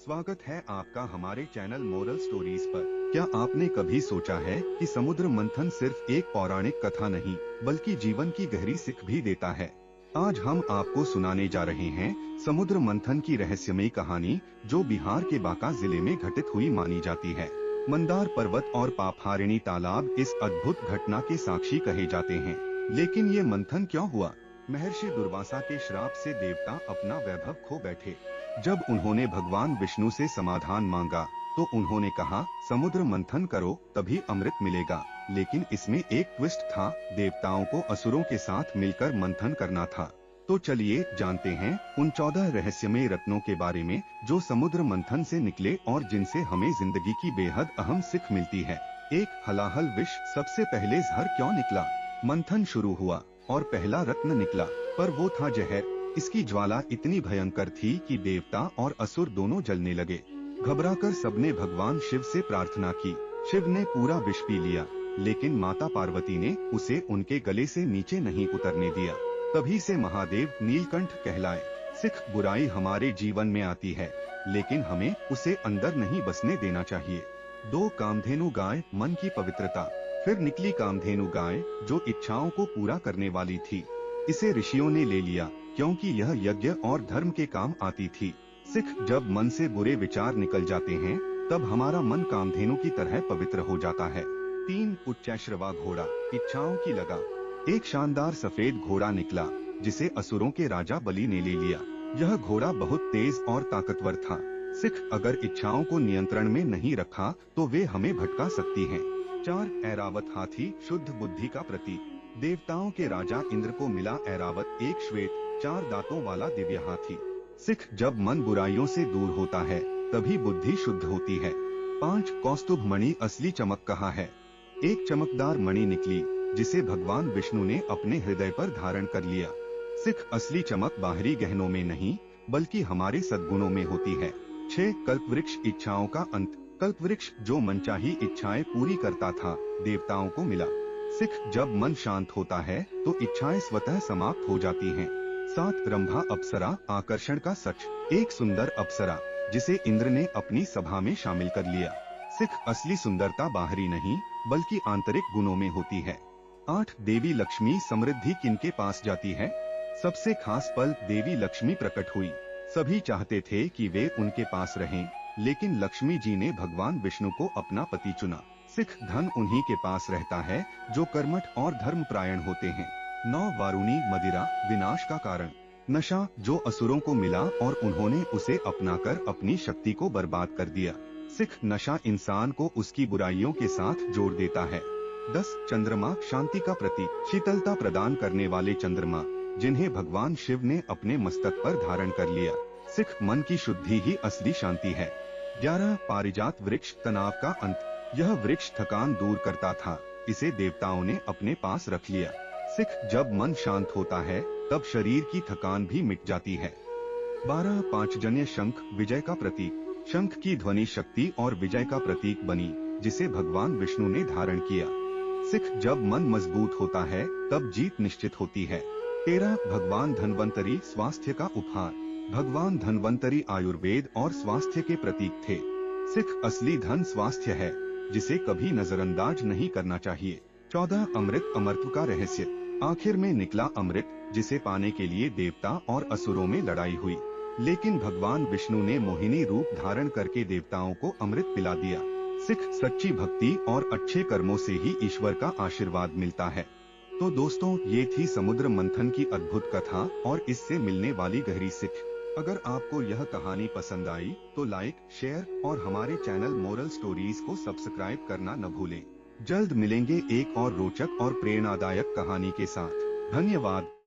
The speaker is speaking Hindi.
स्वागत है आपका हमारे चैनल मोरल स्टोरीज पर। क्या आपने कभी सोचा है कि समुद्र मंथन सिर्फ एक पौराणिक कथा नहीं बल्कि जीवन की गहरी सीख भी देता है। आज हम आपको सुनाने जा रहे हैं समुद्र मंथन की रहस्यमयी कहानी, जो बिहार के बांका जिले में घटित हुई मानी जाती है। मंदार पर्वत और पापहारिणी तालाब इस अद्भुत घटना के साक्षी कहे जाते हैं। लेकिन ये मंथन क्यों हुआ? महर्षि दुर्वासा के श्राप से देवता अपना वैभव खो बैठे। जब उन्होंने भगवान विष्णु से समाधान मांगा तो उन्होंने कहा, समुद्र मंथन करो तभी अमृत मिलेगा। लेकिन इसमें एक ट्विस्ट था, देवताओं को असुरों के साथ मिलकर मंथन करना था। तो चलिए जानते हैं उन 14 रहस्यमय रत्नों के बारे में जो समुद्र मंथन से निकले और जिनसे हमें जिंदगी की बेहद अहम सीख मिलती है। एक, हलाहल विष। सबसे पहले जहर क्यों निकला? मंथन शुरू हुआ और पहला रत्न निकला, पर वो था जहर। इसकी ज्वाला इतनी भयंकर थी कि देवता और असुर दोनों जलने लगे। घबराकर सबने भगवान शिव से प्रार्थना की। शिव ने पूरा विष पी लिया, लेकिन माता पार्वती ने उसे उनके गले से नीचे नहीं उतरने दिया। तभी से महादेव नीलकंठ कहलाए। सिख, बुराई हमारे जीवन में आती है, लेकिन हमें उसे अंदर नहीं बसने देना चाहिए। 2, कामधेनु गाय। मन की पवित्रता। फिर निकली कामधेनु गाय, जो इच्छाओं को पूरा करने वाली थी। इसे ऋषियों ने ले लिया क्योंकि यह यज्ञ और धर्म के काम आती थी। सिख, जब मन से बुरे विचार निकल जाते हैं तब हमारा मन कामधेनु की तरह पवित्र हो जाता है। 3, उच्चैश्रवा घोड़ा। इच्छाओं की लगा। एक शानदार सफेद घोड़ा निकला जिसे असुरों के राजा बलि ने ले लिया। यह घोड़ा बहुत तेज और ताकतवर था। सिख, अगर इच्छाओं को नियंत्रण में नहीं रखा तो वे हमें भटका सकती हैं। 4, ऐरावत हाथी। शुद्ध बुद्धि का प्रतीक। देवताओं के राजा इंद्र को मिला ऐरावत, एक श्वेत 4 दांतों वाला दिव्य हाथी। सिख, जब मन बुराइयों से दूर होता है तभी बुद्धि शुद्ध होती है। 5, कौस्तुभ मणि। असली चमक कहाँ है? एक चमकदार मणि निकली जिसे भगवान विष्णु ने अपने हृदय पर धारण कर लिया। सिख, असली चमक बाहरी गहनों में नहीं बल्कि हमारे सद्गुणों में होती है। 6, कल्पवृक्ष। इच्छाओं का अंत। कल्पवृक्ष जो मनचाही इच्छाएं पूरी करता था, देवताओं को मिला। सिख, जब मन शांत होता है तो इच्छाएं स्वतः समाप्त हो जाती हैं। 7, रंभा अप्सरा। आकर्षण का सच। एक सुंदर अप्सरा जिसे इंद्र ने अपनी सभा में शामिल कर लिया। सिख, असली सुंदरता बाहरी नहीं बल्कि आंतरिक गुणों में होती है। 8, देवी लक्ष्मी। समृद्धि किनके पास जाती है? सबसे खास पल देवी लक्ष्मी प्रकट हुई। सभी चाहते थे कि वे उनके पास रहें, लेकिन लक्ष्मी जी ने भगवान विष्णु को अपना पति चुना। सिख, धन उन्हीं के पास रहता है जो कर्मठ और धर्मपरायण होते हैं। 9, वारुणी मदिरा। विनाश का कारण। नशा जो असुरों को मिला और उन्होंने उसे अपनाकर अपनी शक्ति को बर्बाद कर दिया। सिख, नशा इंसान को उसकी बुराइयों के साथ जोड़ देता है। 10, चंद्रमा। शांति का प्रतीक। शीतलता प्रदान करने वाले चंद्रमा जिन्हें भगवान शिव ने अपने मस्तक पर धारण कर लिया। सिख, मन की शुद्धि ही असली शांति है। 11, पारिजात वृक्ष। तनाव का अंत। यह वृक्ष थकान दूर करता था, इसे देवताओं ने अपने पास रख लिया। सिख, जब मन शांत होता है तब शरीर की थकान भी मिट जाती है। 12, पांचजन्य शंख। विजय का प्रतीक। शंख की ध्वनि शक्ति और विजय का प्रतीक बनी, जिसे भगवान विष्णु ने धारण किया। सिख, जब मन मजबूत होता है तब जीत निश्चित होती है। 13, भगवान धन्वंतरी। स्वास्थ्य का उपहार। भगवान धन्वंतरी आयुर्वेद और स्वास्थ्य के प्रतीक थे। सिख, असली धन स्वास्थ्य है, जिसे कभी नजरअंदाज नहीं करना चाहिए। 14, अमृत। अमरत्व का रहस्य। आखिर में निकला अमृत, जिसे पाने के लिए देवता और असुरों में लड़ाई हुई, लेकिन भगवान विष्णु ने मोहिनी रूप धारण करके देवताओं को अमृत पिला दिया। सिख, सच्ची भक्ति और अच्छे कर्मों से ही ईश्वर का आशीर्वाद मिलता है। तो दोस्तों, ये थी समुद्र मंथन की अद्भुत कथा और इससे मिलने वाली गहरी सीख। अगर आपको यह कहानी पसंद आई तो लाइक, शेयर और हमारे चैनल मोरल स्टोरीज को सब्सक्राइब करना न भूलें। जल्द मिलेंगे एक और रोचक और प्रेरणादायक कहानी के साथ। धन्यवाद।